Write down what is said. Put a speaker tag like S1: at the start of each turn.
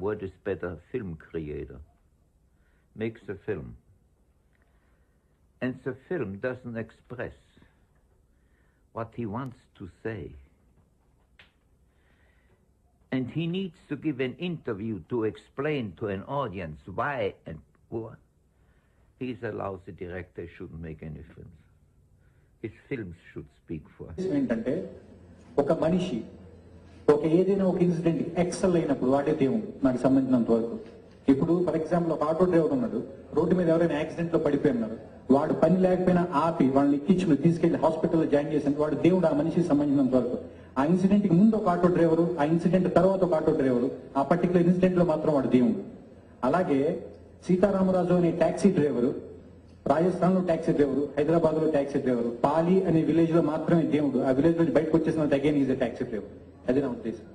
S1: what is better? Film creator. Makes a film. And the film doesn't express what he wants to say. And he needs to give an interview to explain to an audience why and what. He's a lousy director, he shouldn't make any films. His films should speak for him.
S2: ఏంటంటే ఒక మనిషి ఏదైనా ఒక incident XL అయినప్పుడు వాడే దేవుడు నాకు సంబంధించినంత వరకు. ఇప్పుడు ఫర్ ఎగ్జాంపుల్ ఒక ఆటో డ్రైవర్ ఉన్నాడు, రోడ్డు మీద ఎవరైనా యాక్సిడెంట్ లో పడిపోయి ఉన్నారు, వాడు పని లేకపోయినా ఆపి వాళ్ళని ఎక్కించుకుని తీసుకెళ్లి హాస్పిటల్లో జాయిన్ చేసిన వాడు దేవుడు ఆ మనిషికి సంబంధించినంత వరకు. ఆ ఇన్సిడెంట్ కి ముందు ఒక ఆటో డ్రైవరు, ఆ ఇన్సిడెంట్ తర్వాత ఒక ఆటో డ్రైవరు, ఆ పర్టికులర్ ఇన్సిడెంట్ లో మాత్రం వాడు దేవుడు. అలాగే సీతారామరాజు అనే ట్యాక్సీ డ్రైవరు, రాజస్థాన్ లో ట్యాక్సీ డ్రైవరు, హైదరాబాద్ లో ట్యాక్సీ డ్రైవరు, పాలి అనే విలేజ్ లో మాత్రమే దేవుడు, ఆ విలేజ్ లో బయటకు వచ్చేసిన again is a taxi driver. అది నా ఉద్దేశం.